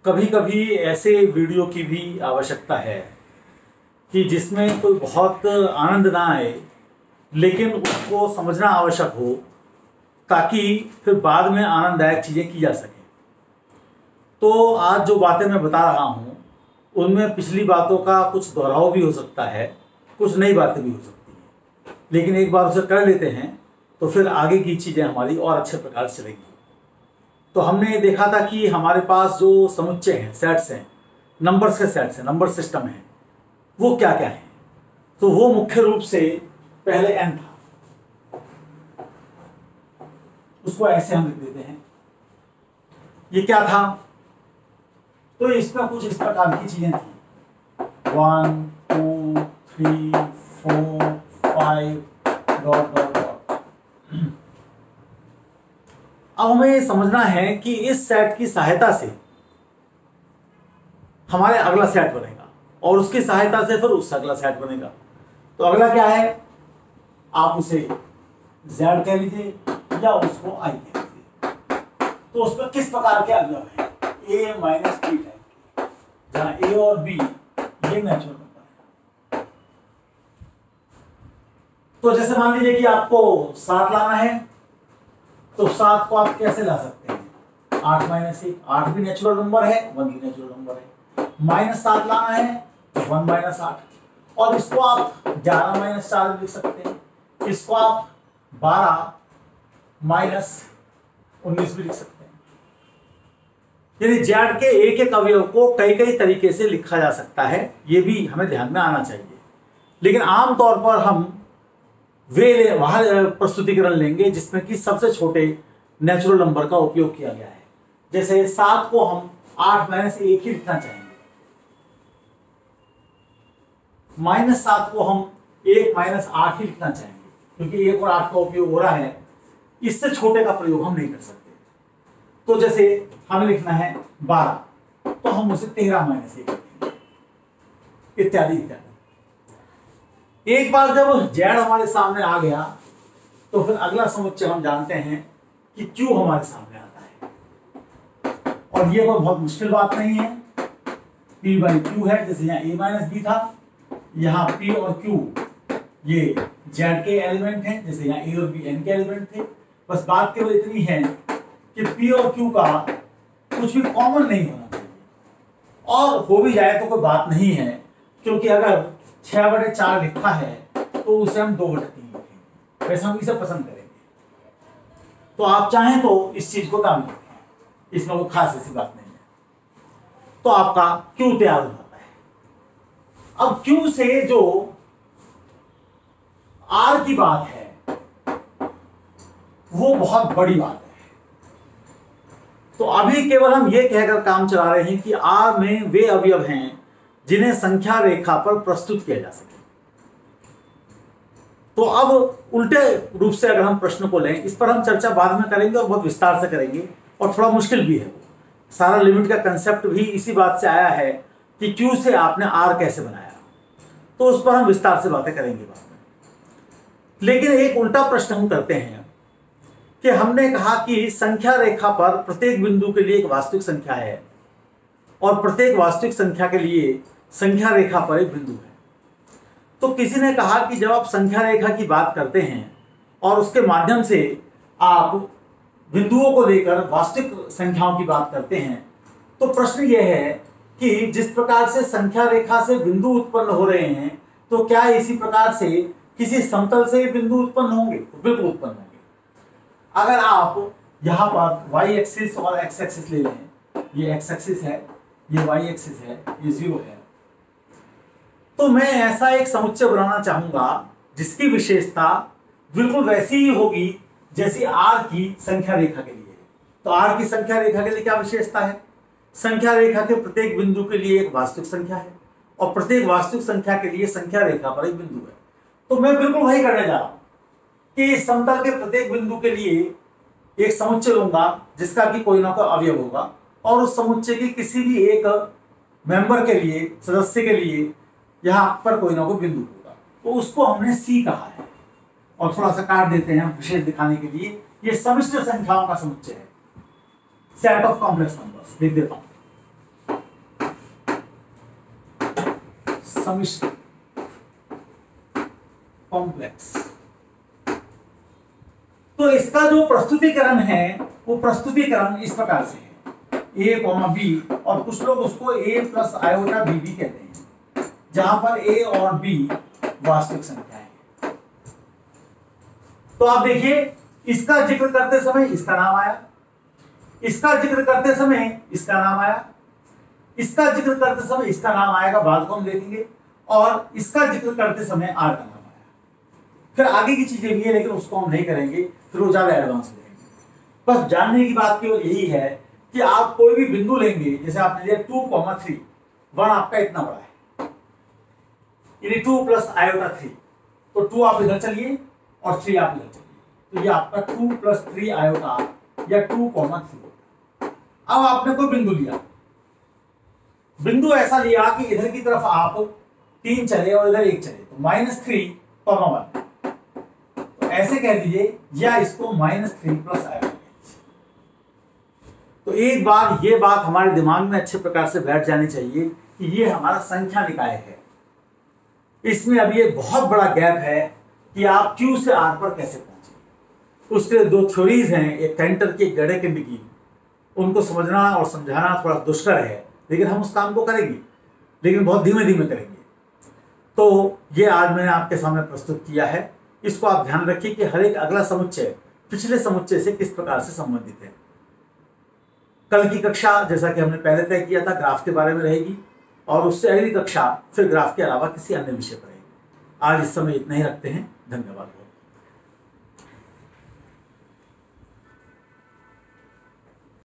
कभी कभी ऐसे वीडियो की भी आवश्यकता है कि जिसमें कोई बहुत आनंद ना आए, लेकिन उसको समझना आवश्यक हो ताकि फिर बाद में आनंददायक चीज़ें की जा सकें। तो आज जो बातें मैं बता रहा हूँ उनमें पिछली बातों का कुछ दोहराव भी हो सकता है, कुछ नई बातें भी हो सकती हैं, लेकिन एक बार उसे कर लेते हैं तो फिर आगे की चीज़ें हमारी और अच्छे प्रकार से चलेंगी। तो हमने देखा था कि हमारे पास जो समुच्चय हैं, सेट्स हैं, नंबर्स के सेट्स हैं, नंबर सिस्टम है, वो क्या क्या है। तो वो मुख्य रूप से पहले n था, उसको ऐसे हम लिख देते हैं। ये क्या था? तो इसमें कुछ इस प्रकार की चीजें थी, 1 2 3 4 5 डॉट डॉट डॉट। अब हमें ये समझना है कि इस सेट की सहायता से हमारे अगला सेट बनेगा और उसकी सहायता से फिर उससे अगला सेट बनेगा। तो अगला क्या है? आप उसे Z कह लीजिए या उसको I कह लीजिए। तो उसमें किस प्रकार के अवयव हैं? A माइनस B टाइप के, जहां A और B ये नेचुरल नंबर है। तो जैसे मान लीजिए कि आपको 7 लाना है, तो 7 को आप कैसे ला सकते हैं? 8 माइनस 1, 8 भी नेचुरल नंबर है, 1 भी नेचुरल नंबर है। माइनस 7 लाना है तो 1 माइनस 8, और इसको आप 11 माइनस 4 लिख सकते हैं, इसको आप 12 माइनस 19 भी लिख सकते हैं। यानी Z के एक एक अवयव को कई कई तरीके से लिखा जा सकता है, ये भी हमें ध्यान में आना चाहिए। लेकिन आमतौर पर हम वह प्रस्तुतिकरण लेंगे जिसमें कि सबसे छोटे नेचुरल नंबर का उपयोग किया गया है। जैसे 7 को हम 8 माइनस 1 ही लिखना चाहेंगे, माइनस 7 को हम 1 माइनस 8 ही लिखना चाहेंगे, क्योंकि 1 और 8 का उपयोग हो रहा है, इससे छोटे का प्रयोग हम नहीं कर सकते। तो जैसे हमें लिखना है 12, तो हम उसे 13 माइनस 1 लिखेंगे, इत्यादि इत्यादि। एक बार जब Z हमारे सामने आ गया तो फिर अगला समुच्चय हम जानते हैं कि Q हमारे सामने आता है, और ये कोई बहुत मुश्किल बात नहीं है। P बाई Q है, जैसे यहाँ A माइनस B था, यहाँ P और Q ये Z के एलिमेंट हैं, जैसे यहाँ A और B N के एलिमेंट थे। बस बात केवल इतनी है कि P और Q का कुछ भी कॉमन नहीं होना चाहिए, और हो भी जाए तो कोई बात नहीं है, क्योंकि अगर 6/4 लिखा है तो उसे हम 2/3 लिखेंगे, वैसे हम इसे पसंद करेंगे। तो आप चाहें तो इस चीज को काम रखें, इसमें कोई खास ऐसी बात नहीं है। तो आपका Q तैयार हो जाता है। अब Q से जो R की बात है वो बहुत बड़ी बात है। तो अभी केवल हम ये कहकर काम चला रहे हैं कि R में वे अवयव हैं जिन्हें संख्या रेखा पर प्रस्तुत किया जा सके। तो अब उल्टे रूप से अगर हम प्रश्न को लें, इस पर हम चर्चा बाद में करेंगे और बहुत विस्तार से करेंगे, और थोड़ा मुश्किल भी है। वो सारा लिमिट का कंसेप्ट भी इसी बात से आया है कि Q से आपने R कैसे बनाया, तो उस पर हम विस्तार से बातें करेंगे बाद में। लेकिन एक उल्टा प्रश्न हम करते हैं कि हमने कहा कि संख्या रेखा पर प्रत्येक बिंदु के लिए एक वास्तविक संख्या है, और प्रत्येक वास्तविक संख्या के लिए संख्या रेखा पर एक बिंदु है। तो किसी ने कहा कि जब आप संख्या रेखा की बात करते हैं और उसके माध्यम से आप बिंदुओं को लेकर वास्तविक संख्याओं की बात करते हैं, तो प्रश्न यह है कि जिस प्रकार से संख्या रेखा से बिंदु उत्पन्न हो रहे हैं, तो क्या इसी प्रकार से किसी समतल से बिंदु उत्पन्न होंगे? तो बिल्कुल उत्पन्न होंगे। अगर आप यहाँ पर y एक्सिस और x एक्सिस ले लें, ये x एक्सिस है, ये y एक्सिस है, ये 0 है, तो मैं ऐसा एक समुच्चय बनाना चाहूंगा जिसकी विशेषता बिल्कुल वैसी ही होगी जैसी R की संख्या रेखा के लिए। तो R की संख्या रेखा के लिए क्या विशेषता है? संख्या रेखा के प्रत्येक बिंदु के लिए एक वास्तविक संख्या है, और प्रत्येक वास्तविक संख्या के लिए संख्या रेखा पर एक बिंदु है। तो मैं बिल्कुल वही करने जा रहा हूं कि इस समतल के प्रत्येक बिंदु के लिए एक समुच्चय लूंगा जिसका कि कोई ना कोई अवयव होगा, और उस समुच्चय की किसी भी एक मेंबर के लिए, सदस्य के लिए यहां पर कोई ना कोई बिंदु होगा, तो उसको हमने C कहा है। और थोड़ा सा काट देते हैं विशेष दिखाने के लिए, ये सम्मिश्र संख्याओं का समुच्चय है, सेट ऑफ कॉम्प्लेक्स नंबर्स लिख देता हूं। सम्मिश्र कॉम्प्लेक्स। तो इसका जो प्रस्तुतिकरण है वो प्रस्तुतिकरण इस प्रकार से है, ए कॉमा बी, और कुछ लोग उसको ए प्लस आयोटा बी भी कहते हैं, जहां पर ए और बी वास्तविक संख्या है। तो आप देखिए, इसका जिक्र करते समय इसका नाम आया, इसका जिक्र करते समय इसका नाम आया, इसका जिक्र करते समय इसका नाम आएगा, बाद को हम देखेंगे, और इसका जिक्र करते समय आर का नाम आया। फिर आगे की चीजें भी है, लेकिन उसको हम नहीं करेंगे, फिर वो ज्यादा एडवांस हो जाएंगे। बस जानने की बात केवल यही है कि आप कोई भी बिंदु लेंगे, जैसे आपने लिया 2,3, 1 आपका इतना बड़ा है, यानी 2 प्लस आयोटा 3, तो 2 आप इधर चलिए और 3 आप इधर चलिए, तो ये आपका 2 प्लस 3 आयोटा या 2,3। अब आपने कोई बिंदु लिया, बिंदु ऐसा लिया कि इधर की तरफ आप 3 चले और इधर 1 चले, तो -3,1, तो ऐसे कह दीजिए, या इसको -3 प्लस आयोटा। तो एक बार ये बात हमारे दिमाग में अच्छे प्रकार से बैठ जानी चाहिए कि ये हमारा संख्या निकाय है। इसमें अब ये बहुत बड़ा गैप है कि आप Q से R पर कैसे पहुंचे। उसके 2 थ्योरीज हैं, एक कैंटर की, एक डेडेकिंड की। उनको समझना और समझाना थोड़ा दुष्कर है, लेकिन हम उस काम को करेंगे, लेकिन बहुत धीमे धीमे करेंगे। तो ये आज मैंने आपके सामने प्रस्तुत किया है। इसको आप ध्यान रखिए कि हर एक अगला समुच्चय पिछले समुच्चय से किस प्रकार से संबंधित है। कल की कक्षा, जैसा कि हमने पहले तय किया था, ग्राफ के बारे में रहेगी, और उससे अगली कक्षा फिर ग्राफ के अलावा किसी अन्य विषय पर रहेगी। आज इस समय इतना ही रखते हैं। धन्यवाद।